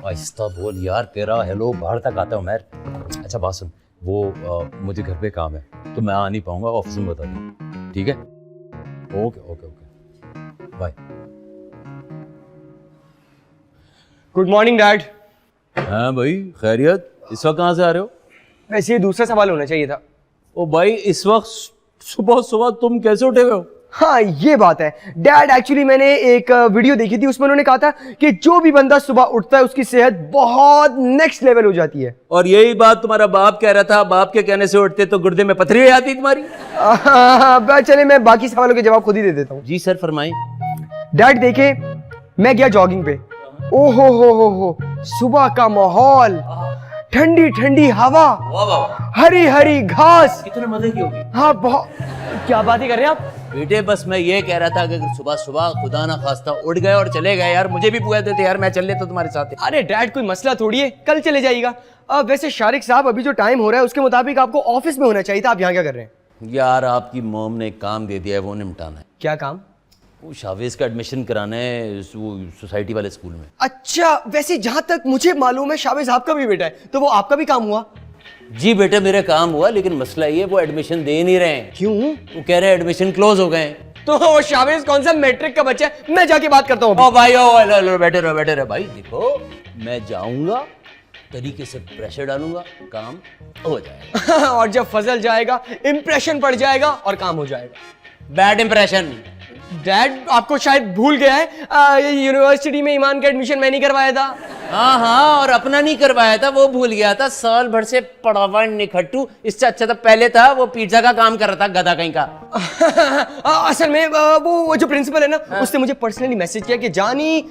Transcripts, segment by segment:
आहिस्ता बोल यार, तेरा हेलो बाहर तक आता है उमर। अच्छा बात सुन, वो मुझे घर पे काम है तो मैं आ नहीं पाऊंगा, ऑफिस में बता दी, ठीक है? Okay okay okay, bye. Good morning dad. हाँ भाई खैरियत, इस वक्त कहाँ से आ रहे हो? वैसे ये दूसरा सवाल होना चाहिए था। ओ भाई इस वक्त सुबह सुबह तुम कैसे उठे हुए हो? हाँ ये बात है डैड, एक्चुअली मैंने एक वीडियो देखी थी, उसमें उन्होंने कहा था कि जो भी बंदा सुबह उठता है उसकी सेहत बहुत नेक्स्ट लेवल हो जाती है। और यही बात तुम्हारा बाप कह रहा था, बाप के कहने से उठते तो गुर्दे में पथरी आती तुम्हारी। चले मैं बाकी सवालों के जवाब खुद ही दे देता हूँ। जी सर फरमाएं। डैड देखे, मैं गया जॉगिंग पे, ओ हो सुबह का माहौल, ठंडी ठंडी हवा, हरी हरी घास, कितने मजे की होगी। हाँ बहुत। क्या बातें कर रहे हैं आप? बेटे बस मैं ये कह रहा था कि अगर सुबह सुबह खुदा ना खास्ता उठ गए और चले गए यार, मुझे भी बुला देते यार, मैं चल लेता तुम्हारे साथ। अरे डैड कोई मसला थोड़ी है, कल चले जाइएगा। वैसे शारिक साहब अभी जो टाइम हो रहा है उसके मुताबिक आपको ऑफिस में होना चाहिए था, आप यहाँ क्या कर रहे हैं? यार आपकी मोम ने एक काम दे दिया है, वो निपटाना है। क्या काम? वो शावेज का एडमिशन कराना है वो सोसाइटी वाले स्कूल में। अच्छा, वैसे जहां तक मुझे मालूम है शावेज आपका भी बेटा है, तो वो आपका भी काम हुआ? जी बेटे मेरे काम हुआ, लेकिन मसला ये वो एडमिशन दे नहीं रहे हैं। क्यों? वो कह रहे हैं एडमिशन क्लोज हो गए। तो शावेज कौन सा मैट्रिक का बच्चा है, मैं जाके बात करता हूँ। ओ भाई ओ बैठे रहो भाई। देखो मैं जाऊंगा, तरीके से प्रेशर डालूंगा, काम हो जाएगा। और जब फजल जाएगा इंप्रेशन पड़ जाएगा और काम हो जाएगा। Bad impression. डैड आपको शायद भूल गया है, यूनिवर्सिटी में ईमान का एडमिशन मैं नहीं करवाया था। हाँ और अपना नहीं करवाया था, वो भूल गया था। साल भर से पड़ा हुआ निखट्टू, इससे अच्छा तो पहले था वो पिज्जा का काम कर रहा था, गधा कहीं का। असल में वो जो प्रिंसिपल है ना, उसने मुझे पर्सनली मैसेज किया कि जानी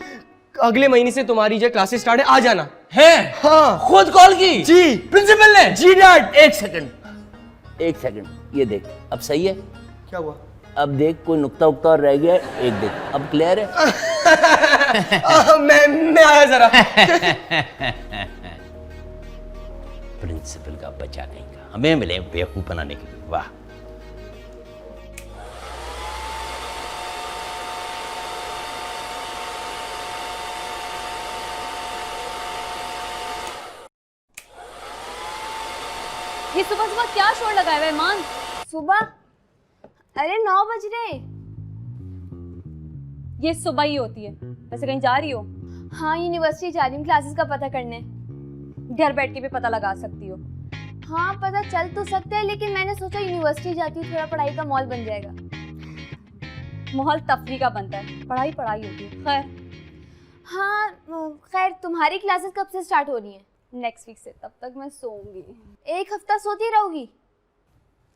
अगले महीने से तुम्हारी जो क्लासेस स्टार्ट है, आ जाना है। हाँ खुद कॉल की? जी प्रिंसिपल ने? जी डैड। एक सेकंड ये देख, अब सही है? क्या हुआ? अब देख कोई नुक्ता उक्ता और रह गया है, एक देख, अब क्लियर है? मैं आया जरा। प्रिंसिपल का बच्चा कहीं का, हमें मिले बेवकूफ बनाने के लिए। वाह। ये सुबह सुबह क्या शोर लगाया हुआ है ईमान? सुबह? अरे 9 बज रहे। ये सुबह ही होती है। वैसे कहीं जा रही हो? हाँ यूनिवर्सिटी जा रही हूँ क्लासेस का पता करने। घर बैठ के भी पता लगा सकती हो। हाँ पता चल तो सकता है, लेकिन मैंने सोचा यूनिवर्सिटी जाती हूँ, थोड़ा पढ़ाई का माहौल बन जाएगा। माहौल तफरी का बनता है, पढ़ाई पढ़ाई होती है। खैर हाँ खैर, तुम्हारी क्लासेस कब से स्टार्ट हो रही हैं? नेक्स्ट वीक से, तब तक मैं सोऊंगी। एक हफ्ता सोती रहोगी?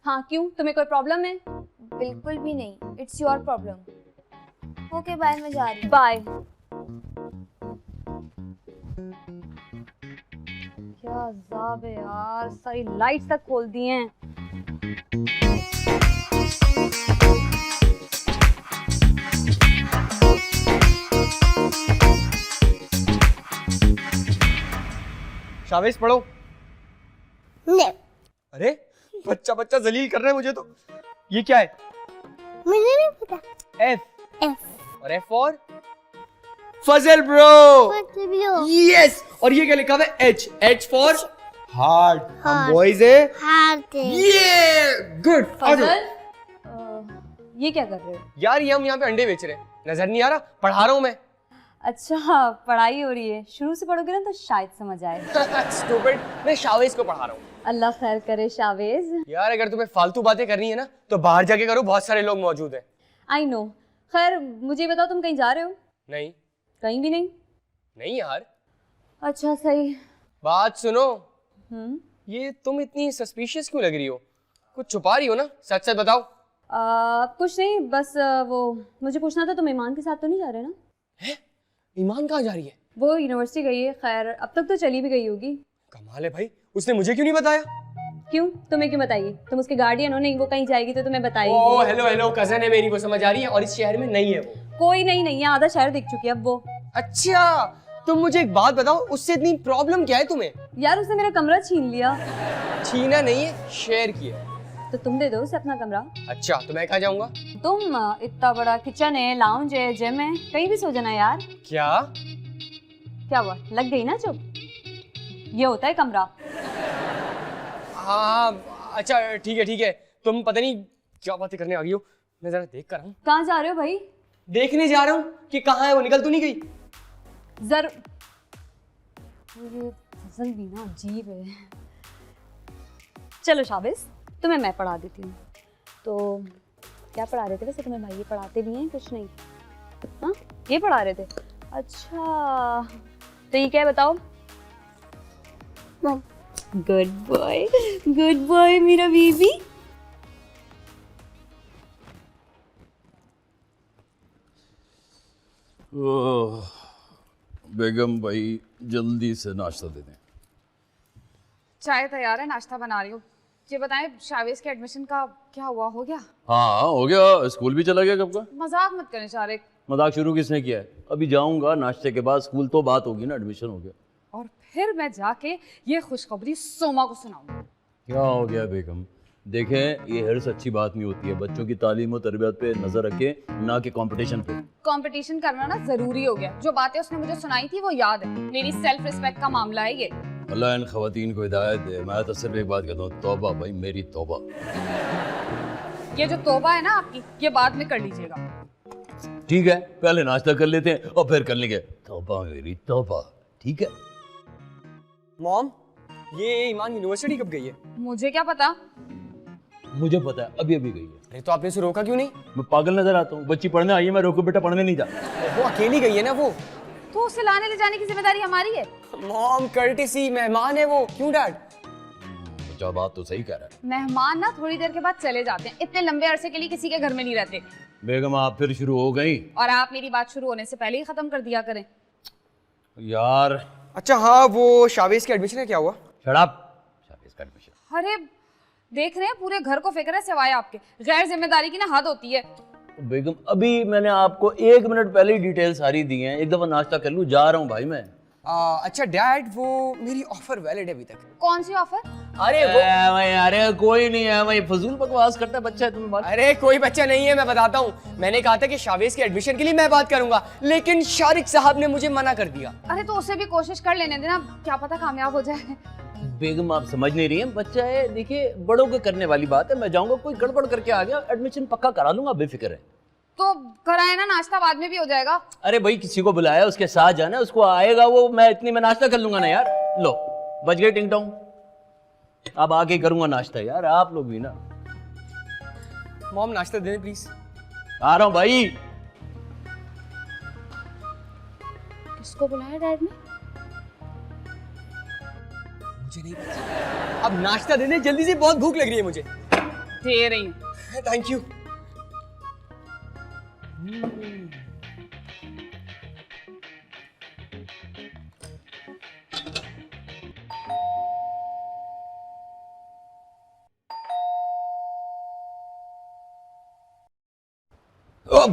हाँ क्यों, तुम्हें कोई प्रॉब्लम है? बिल्कुल भी नहीं, it's your problem. Okay bye, मैं जा रही हूँ। बाय। क्या अज़ाब है यार, सारी लाइट्स तक खोल दी हैं। शावेज पढ़ो। नहीं। अरे बच्चा बच्चा जलील कर रहे हैं मुझे तो। ये क्या है? मुझे नहीं पता। एफ। और F for Fazal bro. Yes. और ये क्या लिखा हुआ है? एच। H for hard. हम बॉयज है। हार्ड। ये गुड। फजल, ये क्या कर रहे हो? यार ये हम यहाँ पे अंडे बेच रहे हैं, नजर नहीं आ रहा? पढ़ा रहा हूँ मैं। अच्छा पढ़ाई हो रही है, शुरू से पढ़ोगे ना तो शायद समझ आए। स्टूपिड, मैं शावेज को पढ़ा रहा हूँ। अल्लाह खैर करे शावेज। यार अगर तुम्हें फालतू बातें करनी है ना तो बाहर जाके करो, बहुत सारे लोग मौजूद हैं। I know. खैर मुझे बताओ, तुम कहीं जा रहे हो? नहीं। कहीं भी नहीं? नहीं यार। अच्छा सही। बात सुनो। ये तुम इतनी सस्पिशियस क्यों लग रही हो? कुछ छुपा रही हो ना, सच सच बताओ। कुछ नहीं, बस वो मुझे पूछना था, तुम ईमान के साथ तो नहीं जा रहे ना? है? ईमान कहाँ जा रही है? वो यूनिवर्सिटी गई है। खैर अब तक तो चली भी गई होगी। कमाल है भाई, उसने मुझे क्यों नहीं बताया? क्यों, तुम्हें क्यों बताइए? तुम उसके गार्डियन हो। नहीं, वो कहीं जाएगी तो तुम्हें बताएगी। ओह हेलो कजन है मेरी, वो समझ आ रही है, और इस शहर में नहीं है वो। कोई नहीं है, आधा शहर दिख चुकी है अब वो। अच्छा तुम मुझे एक बात बताओ, उससे इतनी प्रॉब्लम क्या है तुम्हें? यार उसने मेरा कमरा छीन लिया। छीना नहीं है, शेयर किया। तो तुम दे दो उसे अपना कमरा। अच्छा तो मैं कहाँ जाऊंगा? तुम इतना बड़ा किचन है, लाउंज है, जिम है, कहीं भी सो जाना यार। क्या? क्या हुआ, लग गई ना चुप? ये होता है कमरा। हाँ अच्छा ठीक है, तुम पता नहीं क्या बातें करने आ गई हो, मैं जरा देख कर आऊं। कहाँ जा रहे हो भाई? देखने जा रहा हूँ कि कहाँ है वो, निकल तो नहीं गई? ये फजल भी ना अजीब है। चलो शाबिश, तुम्हें मैं पढ़ा देती हूँ। तो क्या पढ़ा रहे थे वैसे तुम्हें भाई? ये पढ़ाते भी हैं कुछ नहीं? हाँ ये पढ़ा रहे थे, अच्छा तो ये क्या है बताओ? गुड बॉय मेरा बेबी। बेगम भाई जल्दी से नाश्ता दे दें। चाय तैयार है, नाश्ता बना रही हूँ। ये बताएं शावेज के एडमिशन का क्या हुआ, हो गया? हाँ हो गया, स्कूल भी चला गया कब का। मजाक मत करें शारिक। मजाक शुरू किसने किया है? अभी जाऊंगा नाश्ते के बाद स्कूल, तो बात होगी ना, एडमिशन हो गया। और फिर मैं जाके ये खुशखबरी सोमा को सुनाऊंगी। क्या हो गया बेगम? देखें ये हिर्स अच्छी बात नहीं होती है, बच्चों की तालीम और तरबियत पे नजर रखें, ना कि कंपटीशन पे। कंपटीशन करना ना जरूरी हो गया। जो बातें उसने मुझे सुनाई थी वो याद है। मेरी सेल्फ रिस्पेक्ट का मामला है ये। अल्लाह इन खवातीन को हिदायत दे। मैं तो सिर्फ एक बात कहता हूँ, तौबा भाई मेरी तौबा। ये जो तौबा है ना आपकी, ये बाद में कर लीजिएगा। ठीक है, पहले नाश्ता कर लेते हैं और फिर कर लेंगे तौबा मेरी तौबा, ठीक है? मॉम, ये ईमान यूनिवर्सिटी कब गई है? मुझे क्या पता। मुझे पता है, अभी अभी गई है। अरे तो आपने उसे रोका क्यों नहीं? मैं पागल नजर आता हूँ? बच्ची पढ़ने आई है, मैं रोको बेटा पढ़ने नहीं जा। वो अकेली गई है ना वो। तो उसे लाने ले जाने की जिम्मेदारी हमारी है। मॉम कर्टिसी, मेहमान है वो, क्यों डैड? बच्चा बात तो सही कह रहा है। मेहमान ना थोड़ी देर के बाद चले जाते हैं, इतने लंबे अरसे के लिए किसी के घर में नहीं रहते। बेगम आप फिर शुरू हो गई। और आप मेरी बात शुरू होने से पहले ही खत्म कर दिया करें। यार अच्छा हाँ, वो शावेज के एडमिशन का क्या हुआ? शराब शाबाश का एडमिशन। अरे देख रहे हैं पूरे घर को फिक्र है सिवाय आपके। गैर जिम्मेदारी की ना हद होती है। बेगम अभी मैंने आपको 1 मिनट पहले ही डिटेल सारी दी हैं, एक दफा नाश्ता कर लूं, जा रहा हूं भाई मैं। अच्छा डैड, वो मेरी ऑफर वैलिड है अभी तक। कौन सी ऑफर? अरे वो अरे कोई नहीं है भाई, फजूल बकवास करता है बच्चा है, तुम्हें बात। अरे कोई बच्चा नहीं है, मैं बताता हूँ। मैंने कहा था कि शावेज के एडमिशन के लिए मैं बात करूंगा, लेकिन शारिक साहब ने मुझे मना कर दिया। अरे तो उसे भी कोशिश कर लेने देना, क्या पता कामयाब हो जाए। बेगम आप समझ नहीं रही हैं, बच्चा है, देखिए बड़ों के करने वाली बात है। मैं जाऊंगा, कोई गड़बड़ करके आ गया, एडमिशन पक्का करा दूंगा, बेफिक्र है। तो कराए ना, नाश्ता बाद में भी हो जाएगा। अरे भाई किसी को बुलाया, उसके साथ जाना, उसको आएगा वो, मैं इतनी में नाश्ता कर लूंगा ना यार। लो बच गए टिंग टोंग, अब आके करूंगा नाश्ता। यार आप लोग भी ना। मॉम नाश्ता दे दे प्लीज। आ रहा हूं भाई। किसको बुलाया डैड ने? मुझे नहीं पता। अब नाश्ता दे दे जल्दी से, बहुत भूख लग रही है मुझे। दे रही हूँ। Thank you. ओ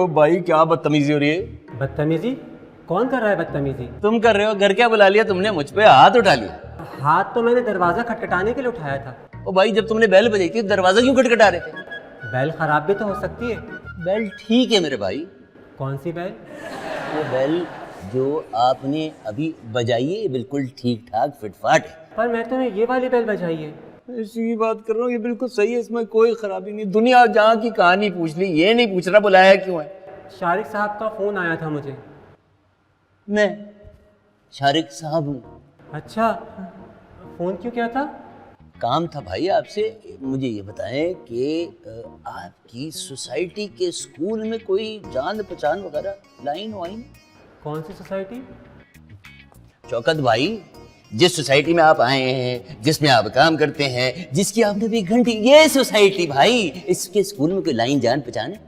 भाई क्या बदतमीजी हो रही है? बदतमीजी? कौन कर रहा है बदतमीजी? तुम कर रहे हो। घर क्या बुला लिया तुमने, मुझ पे हाथ उठा लिया। हाथ तो मैंने दरवाजा खटखटाने के लिए उठाया था। ओ भाई जब तुमने बेल बजाई थी, दरवाजा क्यों खटखटा रहे थे? बैल खराब भी तो हो सकती है। बेल ठीक है मेरे भाई। कौन सी बैल? वो बेल जो आपने अभी बजाई है बिल्कुल ठीक ठाक फिटफाट है। पर मैं तो ये वाली बैल बजाई है। इसी बात कर रहा हूँ, ये बिल्कुल सही है, इसमें कोई खराबी नहीं। दुनिया जहाँ की कहानी पूछ ली, ये नहीं पूछ रहा बुलाया क्यों है। शारिक साहब का फोन आया था मुझे। मैं शारिक साहब हूँ। अच्छा, फोन क्यों किया था? काम था भाई आपसे। मुझे ये बताएं कि आपकी सोसाइटी के स्कूल में कोई जान पहचान वगैरह लाइन वाइन? कौन सी सोसाइटी? शौकत भाई, जिस सोसाइटी में आप आए हैं, जिसमें आप काम करते हैं, जिसकी आपने भी घंटी, ये सोसाइटी भाई, इसके स्कूल में कोई लाइन जान पहचान है?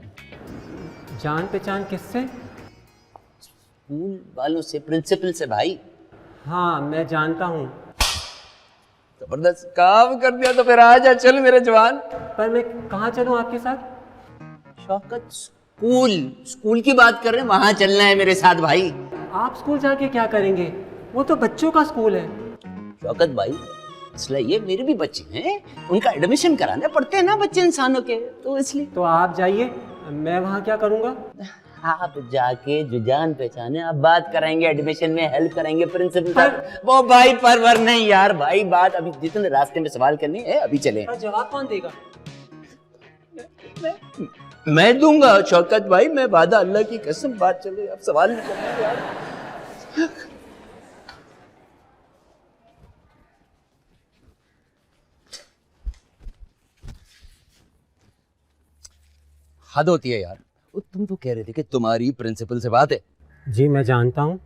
जान पहचान किससे? स्कूल वालों से, प्रिंसिपल से भाई। हाँ मैं जानता हूँ। जबरदस्त काम कर दिया, तो फिर आ जा, चल मेरे जवान। पर मैं कहाँ चलूँ आपके साथ? शौकत स्कूल की बात कर रहे हैं, वहां चलना है मेरे साथ भाई। आप स्कूल जाके क्या करेंगे? वो तो बच्चों का स्कूल है। शौकत भाई इसलिए ये मेरे भी बच्चे हैं, उनका एडमिशन कराना पड़ते हैं ना बच्चे इंसानों के, तो इसलिए। तो आप जाइए, मैं वहाँ क्या करूँगा? आप जाके जो जान पहचाने आप बात कराएंगे, एडमिशन में हेल्प करेंगे प्रिंसिपल साहब। वो भाई परवर नहीं यार, भाई बात अभी जितने रास्ते में सवाल करनी है अभी चले। जवाब कौन देगा? मैं दूंगा शौकत भाई, मैं वादा अल्लाह की कसम, बात चले, अब सवाल नहीं करना यार। हद होती है यार। वो तुम तो कह रहे थे कि तुम्हारी प्रिंसिपल से बात है। जी मैं जानता हूँ।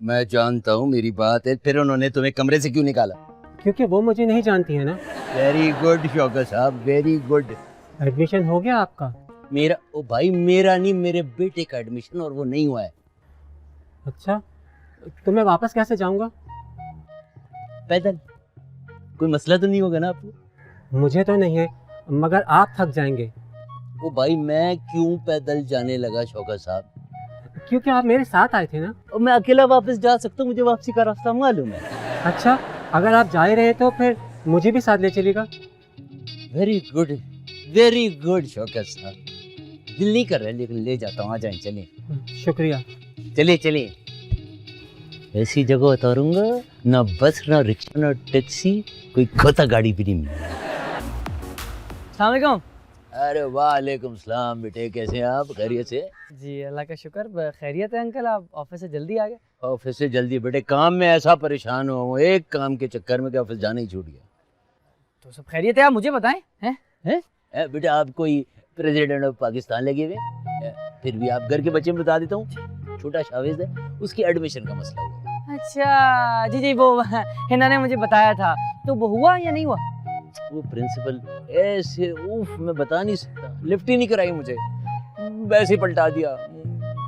मैं जानता हूँ मेरी बात है, फिर उन्होंने तुम्हें कमरे से क्यों निकाला? क्योंकि वो मुझे नहीं जानती है ना। वेरी गुड शौकत साहब, वेरी गुड। एडमिशन हो गया आपका? मेरा ओ भाई, मेरा नहीं, मेरे बेटे का एडमिशन, और वो नहीं हुआ है। अच्छा, तो मैं वापस कैसे जाऊंगा? पैदल। कोई मसला तो नहीं होगा ना आपको? मुझे तो नहीं है, मगर आप थक जाएंगे। ओ भाई, मैं क्यों पैदल जाने लगा शौकत साहब? क्योंकि आप मेरे साथ आए थे ना। और मैं अकेला वापस जा सकता हूँ, मुझे वापसी का रास्ता मालूम है। अच्छा, अगर आप जा ही रहे तो फिर मुझे भी साथ ले चलेगा। वेरी गुड शौकत साहब। दिल नहीं कर रहा लेकिन ले जाता हूँ, आ जाए, चलिए। शुक्रिया। चलिए। ऐसी जगह उतारूंगा ना बस ना रिक्शा ना टैक्सी, कोई खोता गाड़ी भी नहीं मिलेगी। अस्सलाम वालेकुम। अरे वालेकुम सलाम बेटे, कैसे हैं आप? खैरियत से? जी अल्लाह का शुक्र, खैरियत है अंकल। आप ऑफिस से जल्दी आ गए? ऑफिस से जल्दी बेटे, काम में ऐसा परेशान हुआ हूँ, एक काम के चक्कर में कि ऑफिस जाना ही छूट गया। तो सब खैरियत है, आप मुझे बताएं। हैं बेटा, आप कोई प्रेसिडेंट ऑफ पाकिस्तान लगे हुए? फिर भी आप घर के बच्चे में बता देता हूँ, छोटा शावेज है, उसकी एडमिशन का मसला हुआ। अच्छा जी, वो हिना ने मुझे बताया था, तो वो हुआ या नहीं हुआ? वो प्रिंसिपल ऐसे उफ, मैं बता नहीं सकता, लिफ्ट ही नहीं कराई मुझे, वैसे ही पलटा दिया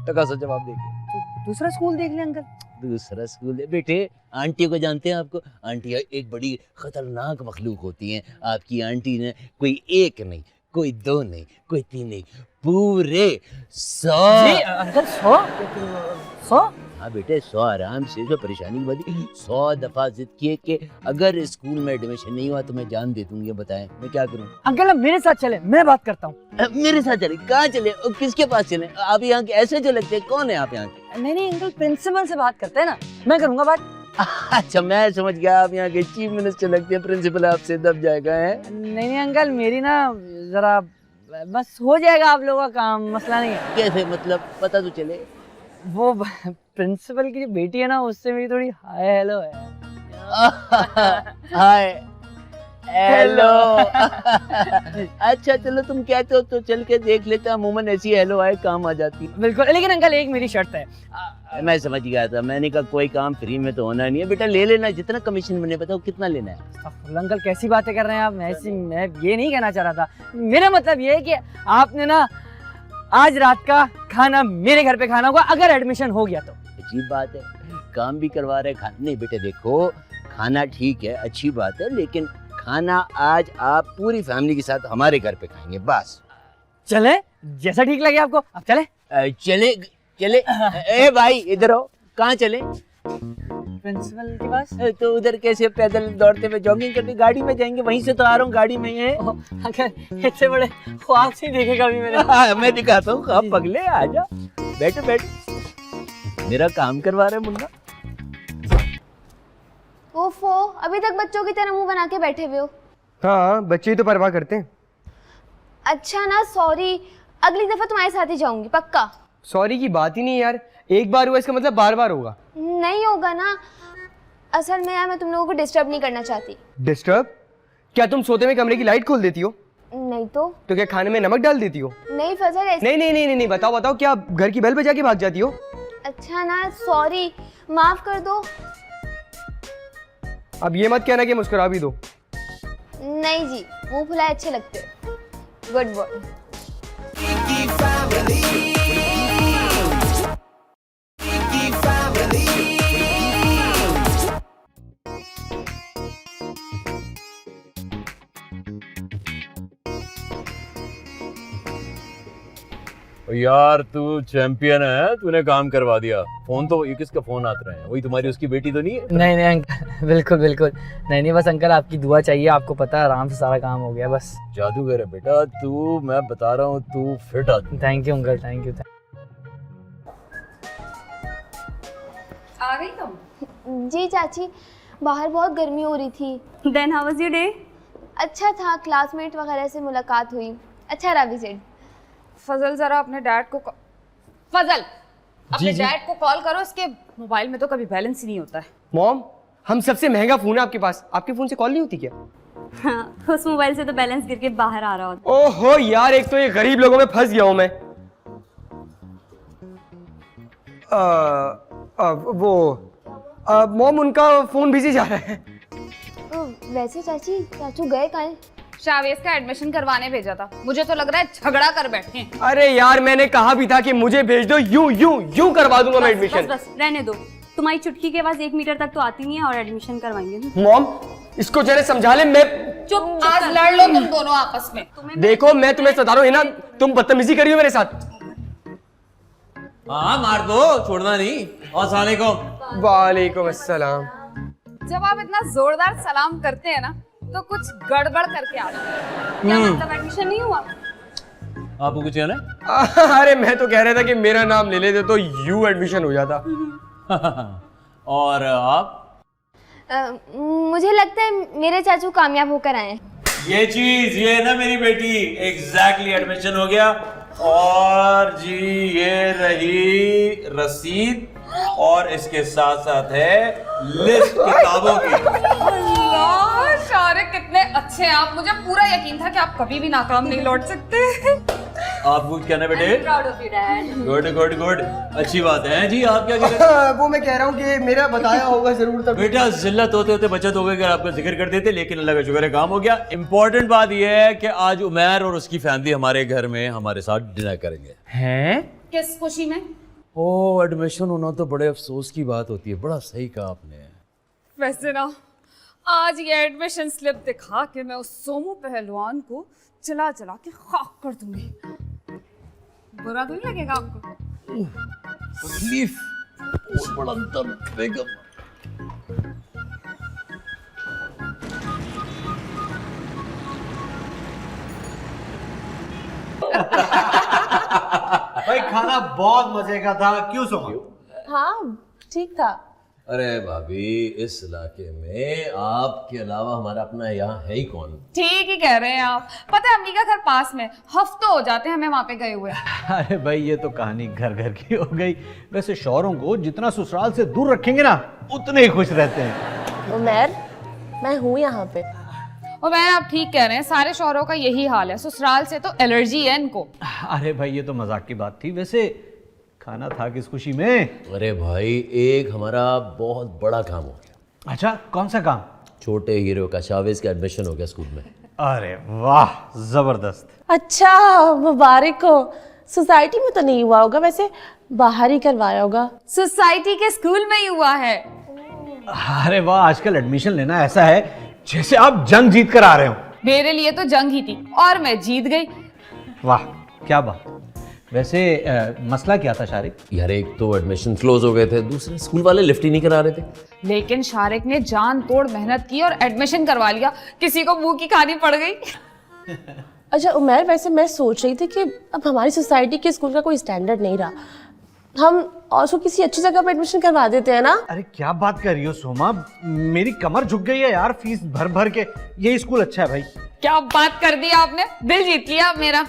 टका सा जवाब देके। तो दूसरा स्कूल देख ले अंकल। दूसरा स्कूल है बेटे, आंटी को जानते हैं आपको? आंटी एक बड़ी खतरनाक मखलूक होती हैं। आपकी आंटी ने कोई एक नहीं, कोई दो नहीं, कोई तीन नहीं, पूरे 100। जी अंकल, 100? हाँ बेटे, 100 आराम से। जो परेशानी की बात 100 दफा जिद किए कि अगर स्कूल में एडमिशन नहीं हुआ तो मैं जान दे दूंगी। बताएं मैं क्या करूं? अंकल आप मेरे साथ चले, मैं बात करता हूँ। मेरे साथ चले? कहाँ चले? किसके पास चले? आप यहाँ के ऐसे जो लगते हैं, कौन है आप यहाँ के? नहीं अंकल, प्रिंसिपल से बात करते हैं ना, मैं करूँगा बात। अच्छा, मैं समझ गया, आप यहाँ के चीफ मिनिस्टर लगते हैं, प्रिंसिपल आपसे दब जाएगा है। नहीं अंकल, मेरी ना जरा बस हो जाएगा आप लोगों का काम, मसला नहीं है। कैसे मतलब? पता तो चले। वो प्रिंसिपल की जो बेटी है ना, उससे मेरी थोड़ी हाय हेलो है। Hi hello. अच्छा चलो, तुम कहते हो तो चल के देख लेते हैं, अमूमन ऐसी हेलो हाय काम आ जाती है। बिल्कुल, लेकिन अंकल एक मेरी शर्त है। मैं समझ गया था, मैंने कहा कोई काम फ्री में तो होना नहीं है। बेटा ले लेना, जितना कमीशन बने, बताओ कितना लेना है? अंकल कैसी बातें कर रहे हैं आप? मैं ये नहीं कहना चाह रहा था। मेरा मतलब ये है कि आपने ना आज रात का खाना मेरे घर पे खाना होगा, अगर एडमिशन हो गया तो। अजीब बात है, काम भी करवा रहे, खाना नहीं। बेटे देखो, खाना ठीक है, अच्छी बात है, लेकिन खाना आज आप पूरी फैमिली के साथ हमारे घर पे खाएंगे बस। चले, जैसा ठीक लगे आपको। अब चले? चले। ए भाई इधर आओ। कहाँ चले? प्रिंसिपल के पास। तो उधर कैसे? पैदल दौड़ते हुए, जॉगिंग करते? गाड़ी में जाएंगे, वहीं से तो आ रहा हूँ, गाड़ी में है। अंकल इतने बड़े ख्वाब से देखे कभी मैंने। मैं दिखाता हूँ ख्वाब, पगले आजा, बैठ। मेरा काम करवा रहे मुन्ना। ओफो, अभी तक बच्चों की तरह मुंह बना के बैठे हुए हो। हाँ, बच्चे ही तो परवाह करते हैं। अच्छा ना, सॉरी, अगली दफा तुम्हारे साथ ही जाऊंगी पक्का। सॉरी की बात ही नहीं यार, एक बार हुआ इसका मतलब बार बार होगा। नहीं होगा ना, असल में यार मैं तुम लोगों को डिस्टर्ब नहीं करना चाहती। डिस्टर्ब? क्या तुम सोते में कमरे की लाइट खोल देती हो? नहीं तो क्या खाने में नमक डाल देती हो? नहीं फजल, ऐसे नहीं, बताओ क्या घर की बेल बजा के भाग जाती हो? अच्छा ना, सॉरी, माफ कर दो। अब ये मत कहना कि मुस्कुरा भी दो। नहीं जी, मुंह फुलाए अच्छे लगते हो। Good boy. यार तू चैंपियन है, तूने काम करवा दिया। फोन तो ये किसका फोन आते रहे हैं? वही तुम्हारी उसकी बेटी तो नहीं है? नहीं अंकल, बिल्कुल नहीं, बस अंकल आपकी दुआ चाहिए। आपको पता है आराम से सारा काम हो गया बस। जादूगर है बेटा तू, मैं बता रहा हूँ, तू फिट आदमी। Thank you uncle, thank you. जी चाची, बाहर बहुत गर्मी हो रही थी। Then how was your day? अच्छा था, क्लासमेट वगैरह से मुलाकात हुई, अच्छा रहा विजिट। फजल जरा अपने डैड को फजल अपने डैड को कॉल करो, इसके मोबाइल में तो कभी बैलेंस ही नहीं होता है। मॉम, हम सबसे महंगा फोन है आपके पास, आपके फोन से कॉल नहीं होती क्या? हाँ, उस मोबाइल से तो बैलेंस गिर के बाहर आ रहा होता। ओहो यार, एक तो ये गरीब लोगों में फंस गया हूं मैं। मॉम, उनका फोन बिजी जा रहा है। वैसे चाची, चाचू गए कहाँ? शावेज का एडमिशन करवाने भेजा था, मुझे तो लग रहा है झगड़ा कर बैठे हैं। अरे यार, मैंने कहा भी था कि मुझे भेज दो, यूं करवा दूंगा मैं एडमिशन। बस रहने दो, तुम्हारी चुटकी के आवाज 1 मीटर तक तो आती नहीं है और एडमिशन करवाएंगे। मॉम, इसको जरा समझा ले। मैं चुप, आज लड़ लो तुम दोनों आपस में। देखो, मैं तुम्हें सता रहा हूं ना, तुम बदतमीजी करी हो मेरे साथ। हाँ मार दो, छोड़ना नहीं। अस्सलाम वालेकुम। वालेकुम अस्सलाम। जब आप इतना जोरदार सलाम करते हैं ना, तो कुछ गड़बड़ करके आते हैं। क्या मतलब एडमिशन नहीं हुआ? आपको कुछ कहना है? अरे मैं तो कह रहा था कि मेरा नाम ले लेते तो यू एडमिशन हो जाता। और आप? मुझे लगता है मेरे चाचू कामयाब होकर आए। ये चीज, ये ना मेरी बेटी, एग्जैक्टली एडमिशन हो गया। और जी ये रही रसीद, और इसके साथ साथ है लिस्ट किताबों की। अल्लाह, शारिक कितने अच्छे हैं आप, मुझे पूरा यकीन था कि आप कभी भी नाकाम नहीं लौट सकते। आप कुछ कहना बेटे? Proud of you dad. Good good good, अच्छी बात है जी। आप क्या कह रहे हैं? वो मैं कह रहा हूँ कि मेरा बताया होगा जरूर तब। बेटा, जिल्लत होते होते बचत हो गई, अगर आपका जिक्र कर देते, लेकिन अल्लाह का शुक्र है काम हो गया। इंपॉर्टेंट बात यह है कि आज उमैर और उसकी फैमिली हमारे घर में हमारे साथ डिनर करेंगे। हैं? किस खुशी में? ओ, एडमिशन होना तो बड़े अफसोस की बात होती है। बड़ा सही कहा आपने। वैसे ना, आज ये एडमिशन स्लिप दिखा के मैं उस सोमू पहलवान को चला चला के खाक कर दूंगी। बुरा तो नहीं लगेगा आपको? तकलीफ बड़ा दर्द बेगम। भाई खाना बहुत मजे का था, क्यों सोमा? हाँ ठीक था। अरे भाभी, इस इलाके में आपके अलावा हमारा अपना यहाँ है ही कौन? ठीक ही कह रहे हैं आप। पता है, अम्मी का घर पास में, हफ्तों हो जाते हैं हमें वहाँ पे गए हुए। अरे भाई, ये तो कहानी घर घर की हो गई। वैसे शौहरों को जितना ससुराल से दूर रखेंगे ना, उतने ही खुश रहते हैं। उमैर, मैं हूँ यहाँ पे। और मैं, आप ठीक कह रहे हैं, सारे शौहरों का यही हाल है, ससुराल से तो एलर्जी है इनको। अरे भाई, ये तो मजाक की बात थी। वैसे खाना था किस खुशी में? अरे भाई, एक हमारा बहुत बड़ा काम हो गया। अच्छा, कौन सा काम? छोटे हीरो का, शावेज का एडमिशन हो गया स्कूल में। अरे वाह, जबरदस्त। अच्छा, मुबारक हो। सोसाइटी में तो नहीं हुआ होगा, वैसे बाहर ही करवाया होगा। सोसाइटी के स्कूल में ही हुआ है। अरे वाह, आजकल एडमिशन लेना ऐसा है जैसे आप जंग जीत कर आ रहे हो। मेरे लिए तो जंग ही थी और मैं जीत गई। वाह, क्या बात। वैसे मसला क्या था शारिक? यार, एक तो एडमिशन क्लोज हो गए थे, दूसरे स्कूल वाले लिफ्ट ही नहीं करा रहे थे। लेकिन शारिक ने जान तोड़ मेहनत की और एडमिशन करवा लिया। किसी को मुंह की खानी पड़ गई। अच्छा उमैर, वैसे मैं सोच रही थी कि अब हमारी सोसाइटी के स्कूल का कोई स्टैंडर्ड नहीं रहा, हम उसको किसी अच्छी जगह पर एडमिशन करवा देते हैं ना। अरे क्या बात कर रही हो सोमा, मेरी कमर झुक गई है यार फीस भर भर के। यही स्कूल अच्छा है भाई। क्या बात कर दी आपने, दिल जीत लिया आप मेरा।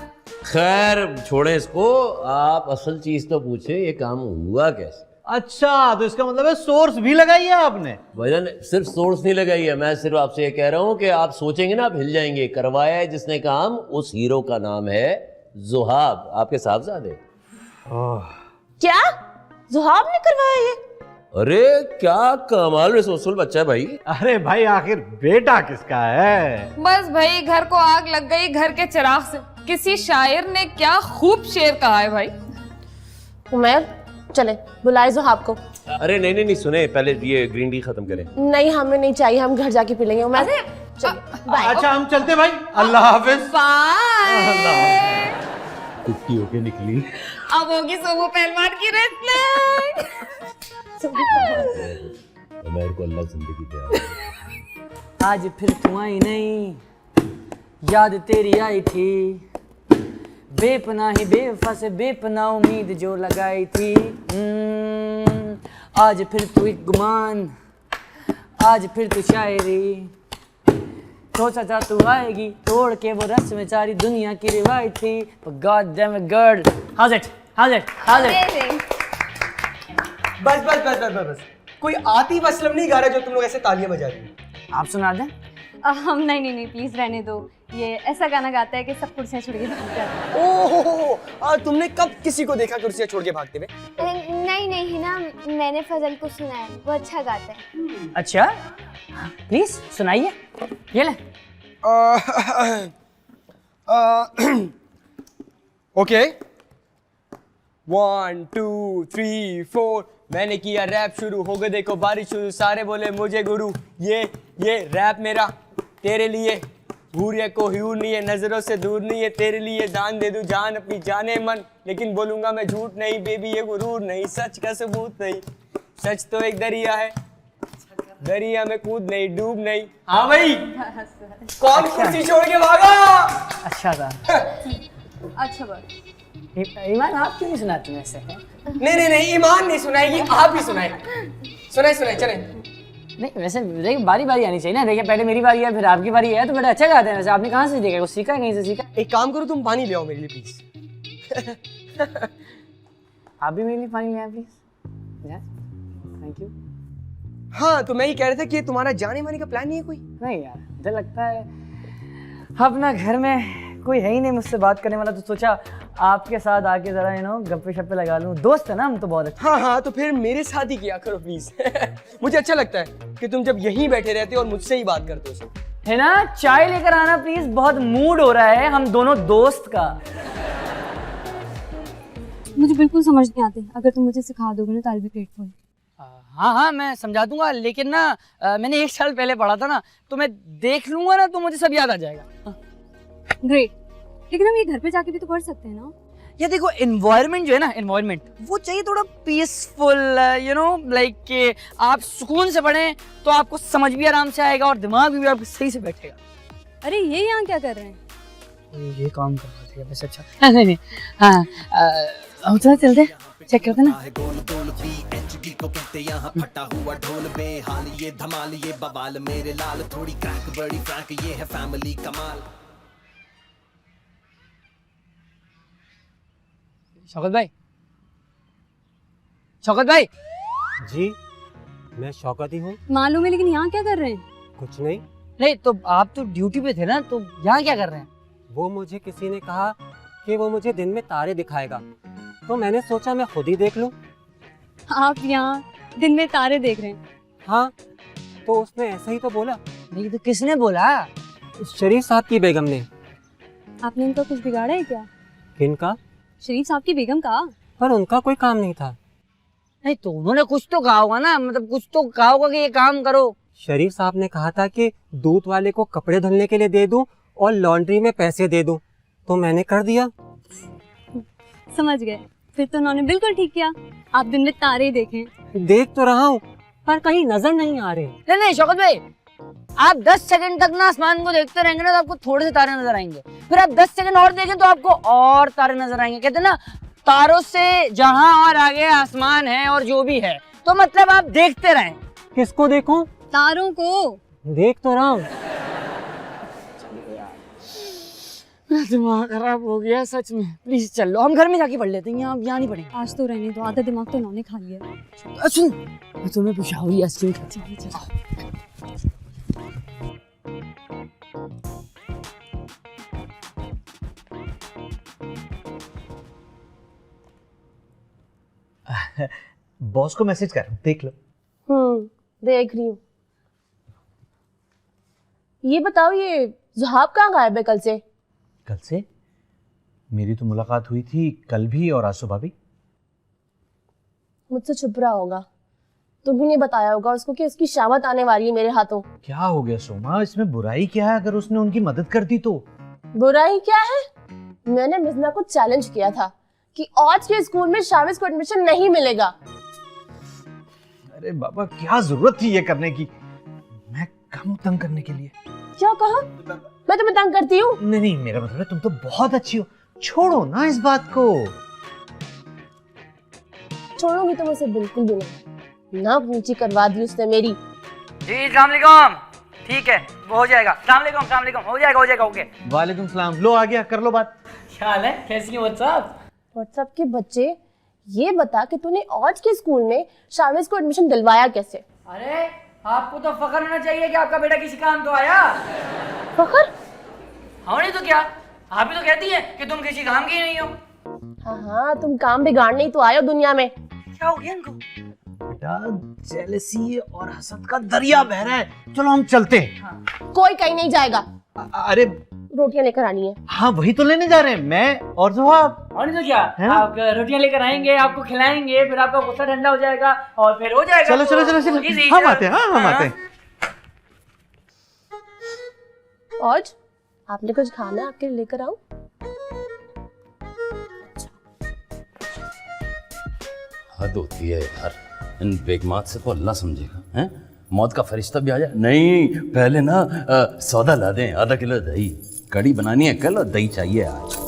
खैर छोड़े इसको, आप असल चीज तो पूछे, ये काम हुआ कैसे? अच्छा, तो इसका मतलब है सोर्स भी लगाई है आपने? भाईजान, सिर्फ सोर्स नहीं लगाई है, मैं सिर्फ आपसे ये कह रहा हूँ कि आप सोचेंगे ना आप हिल जाएंगे। करवाया है जिसने काम, उस हीरो का नाम है जुहाब, आपके साहबजादे। क्या जुहाब ने करवाया ये? अरे क्या कमाल रिसोर्सफुल बच्चा है भाई। अरे भाई, आखिर बेटा किसका है? बस भाई, घर को आग लग गई घर के चिराग से। किसी शायर ने क्या खूब शेर कहा है भाई। उमैर, चले बुलाए जुहाब को। अरे नहीं नहीं नहीं, सुने, पहले ये ग्रीन टी खत्म करें। नहीं, हमें नहीं चाहिए, हम घर जाके पी लेंगे। उमैर बाय। अच्छा, हम चलते भाई, अल्लाह हाफिज। बाय। कुत्ती होके निकली। अब होगी सोमू पहलवान की रेसलिंग। मेरे को अल्लाह जिंदगी दे। आज फिर तू आई नहीं, याद तेरी आई थी, बेपना ही बेवफा से बेपना उम्मीद जो लगाई थी। आज फिर तू एक गुमान, आज फिर तू शायरी सोचा था तू आएगी तोड़ के वो रस्म सारी दुनिया की रिवायत थी god damn it girl house it Amazing. बस बस बस बस बस बस कोई आतिफ असलम नहीं गा रहा जो तुम लोग ऐसे तालियां बजा रही हो। आप सुना दें नहीं प्लीज रहने दो। ये ऐसा गाना गाता है कि सब कुर्सियां छोड़ के भाग जाते हैं। ओहो, तुमने कब किसी को देखा कुर्सियां छोड़ के भागते हुए? नहीं हिना, मैंने फजल को सुना है, वो अच्छा गाता है। अच्छा प्लीज सुनाइए ये ले ओके 1 2 3 4 मैंने किया रैप शुरू हो गए देखो बारिश शुरू सारे बोले मुझे गुरु ये रैप मेरा तेरे लिए हुरिया को ह्यूर नहीं है नजरों से दूर नहीं है तेरे लिए जान दे दूं जान अपनी जाने मन लेकिन बोलूंगा मैं झूठ नहीं बेबी ये गुरूर नहीं सच का सबूत नहीं सच तो एक दरिया है दरिया में कूद नहीं डूब नहीं। हाँ भाई कौन कुर्सी छोड़ के भागा? अच्छा था अच्छा बात। ईमान आप क्यों नहीं सुनाते हैं ऐसे? नहीं ईमान नहीं सुनाएगी आप ही सुनाए चले। नहीं वैसे देखिए बारी बारी आनी चाहिए ना। देखिए पहले मेरी बारी है फिर आपकी बारी है तो बड़ा अच्छा गाते हैं। वैसे आपने कहाँ से देखा? कुछ सीखा है कहीं से सीखा? एक काम करो तुम पानी ले आओ मेरे लिए प्लीज। आप भी मेरे लिए पानी ले आए प्लीज। Thank you. हाँ तो मैं ही कह रहा था कि तुम्हारा जाने माने का प्लान नहीं है कोई? नहीं यार मुझे लगता है अपना घर में कोई है ही नहीं मुझसे बात करने वाला तो सोचा आपके साथ आके जरा गप्पे शप्पे लगा लूं। दोस्त है ना हम तो बहुत अच्छे। हाँ तो फिर मेरे साथ ही किया करो प्लीज। मुझे अच्छा लगता है कि तुम जब यहीं बैठे रहते हो और मुझसे ही बात करते हो सब। है ना? चाय लेकर आना प्लीज, बहुत मूड हो रहा है हम दोनों दोस्त का। मुझे बिल्कुल समझ नहीं आते। अगर तुम मुझे सिखा दोगे ना तो आई बी ग्रेटफुल। हाँ मैं समझा दूंगा लेकिन ना मैंने 1 साल पहले पढ़ा था ना तो मैं देख लूंगा ना तो मुझे सब याद आ जाएगा। ग्रेट, लेकिन हम ये घर पे जाके भी तो पढ़ सकते हैं ना? ये देखो एनवायरनमेंट जो है ना एनवायरनमेंट वो चाहिए थोड़ा पीसफुल लाइक कि आप सुकून से पढ़ें तो आपको समझ भी आराम से आएगा और दिमाग भी आपको सही से बैठेगा। अरे ये यहाँ क्या कर रहे हैं? ये काम कर रहा था वैसे। अच्छा नहीं हाँ हम चलते चेक करते ना। को कहते यहाँ फटा हुआ ढोल बेहाल ये धमाल ये बवाल मेरे लाल थोड़ी क्रैक बड़ी फ्रैंक ये है फैमिली कमाल। शौकत भाई जी मैं शौकत ही हूँ। मालूम है, लेकिन यहाँ क्या कर रहे हैं? कुछ नहीं। नहीं तो आप तो ड्यूटी पे थे ना तो यहाँ क्या कर रहे हैं? वो मुझे किसी ने कहा कि वो मुझे दिन में तारे दिखाएगा तो मैंने सोचा मैं खुद ही देख लूं। आप यहाँ दिन में तारे देख रहे हैं? हाँ तो उसने ऐसा ही तो बोला। नहीं तो किसने बोला? शरीफ साहब की बेगम ने। आपने इनका कुछ बिगाड़ा है क्या? किनका? शरीफ साहब की बेगम का। पर उनका कोई काम नहीं था। नहीं तो उन्होंने कुछ तो कहा होगा ना, मतलब कुछ तो कहा होगा कि ये काम करो। शरीफ साहब ने कहा था कि दूध वाले को कपड़े धुलने के लिए दे दूं और लॉन्ड्री में पैसे दे दूं तो मैंने कर दिया। समझ गए, फिर तो उन्होंने बिल्कुल ठीक किया। आप दिन में तारे देखें। देख तो रहा हूँ पर कहीं नजर नहीं आ रहे। नहीं शौकत भाई आप 10 सेकंड तक ना आसमान को देखते रहेंगे ना तो आपको थोड़े से तारे नजर आएंगे। फिर आप 10 सेकंड और देखें तो आपको और तारे नजर आएंगे। कहते हैं ना तारों से जहां और आगे आसमान है और जो भी है, तो मतलब आप देखते रहें। किसको देखूं? तारों को। देख तो रहा हूँ। मेरा दिमाग खराब हो गया सच में। प्लीज चलो हम घर में जाके पढ़ लेते हैं, आप यहाँ नहीं पढ़ेंगे। आज तो रहने दो, आधा दिमाग तो उन्होंने खा लिया। अच्छा मैं तुम्हें पूछाऊंगी आइसक्रीम। बॉस को मैसेज कर देख लो। देख रही हूँ। ये बताओ ये ज़ुहाब कहाँ गायब है कल से? कल से मेरी तो मुलाकात हुई थी कल भी और आज सुबह भी। मुझसे छुप रहा होगा, तुम्ही ने बताया होगा उसको कि उसकी शामत आने वाली है मेरे हाथों। क्या हो गया सोमा, इसमें बुराई क्या है अगर उसने उनकी मदद कर दी तो? बुराई क्या है? मैंने मिज़ना को चैलेंज किया था कि आज के स्कूल में शामिस को एडमिशन नहीं मिलेगा। अरे बाबा क्या जरूरत थी ये करने की? मैं कम तंग करने के लिए। क्या कहा? मैं तुम्हें तंग करती हूँ? नहीं मेरा मतलब है तुम तो बहुत अच्छी हो, छोड़ो ना इस बात को। छोड़ूंगी तो मुझसे बिल्कुल भी नहीं। ना ऊंची करवा दी उसने मेरी। जी अस्सलाम वालेकुम। ठीक है वो हो जाएगा। अस्सलाम वालेकुम हो जाएगा ओके। वालेकुम सलाम। लो आ गया, कर लो बात। क्या हाल है, कैसी हो व्हाट्सअप? व्हाट्सएप के बच्चे, ये बता कि तूने आज के स्कूल में शामिज को एडमिशन दिलवाया कैसे? अरे आपको तो फख्र होना चाहिए कि आपका बेटा किसी काम तो आया। फखर? हाँ नहीं तो क्या, आप ही तो कहती है कि तुम किसी काम की नहीं हो। हाँ, तुम काम बिगाड़ने ही तो आए हो दुनिया में। क्या हो गया इनको? बेटा जेलसी और हसद का दरिया बह रहा है, चलो हम चलते हैं। कोई कहीं नहीं जाएगा। अरे रोटियां लेकर आनी है। हाँ वही तो लेने जा रहे हैं, मैं और जवाब। और नहीं तो क्या, हैं? आप रोटियां लेकर आएंगे, आपको खिलाएंगे, फिर आपका गुस्सा ठंडा हो जाएगा और फिर हो जाएगा। चलो चलो चलो चलो, Easy, हम आते हैं। हाँ हम आते हैं। आज आपने कुछ खाना है, आपके लिए लेकर आऊं? हद होती है यार, इन बेगमात से तो अल्लाह समझेगा। हैं मौत का फरिश्ता भी आ जाए। नहीं पहले ना सौदा ला दें, आधा किलो दही, कड़ी बनानी है कल और दही चाहिए आज।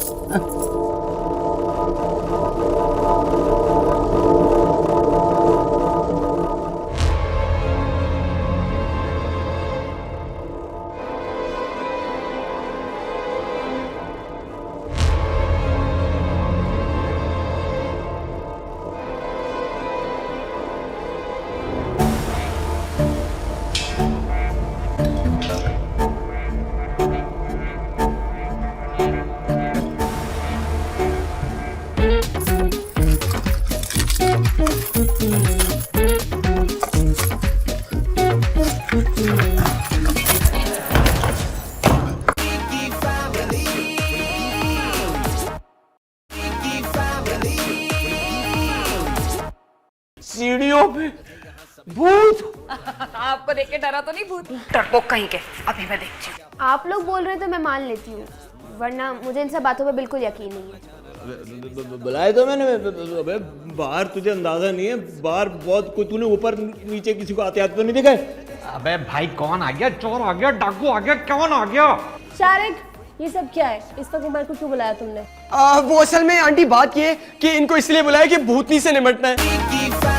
सीढ़ियों पे भूत। आपको देख के डरा तो नहीं भूत? डरपोक कहीं के, अभी मैं देखती हूँ। आप लोग बोल रहे थे मैं मान लेती हूँ, वरना मुझे इन सब बातों पे बिल्कुल यकीन नहीं है। बुलाया तो मैंने। अबे बाहर तुझे अंदाजा नहीं है, बाहर बहुत कोई, तूने ऊपर नीचे किसी को आते आते तो नहीं देखा है? अबे भाई कौन आ गया? चोर आ गया, डाकू आ गया, कौन आ गया? शारिक, ये सब क्या है? इस वक्त मेरे को क्यों बुलाया तुमने? वो असल में आंटी बात ये है कि इनको इसलिए बुलाया कि भूतनी से निपटना है।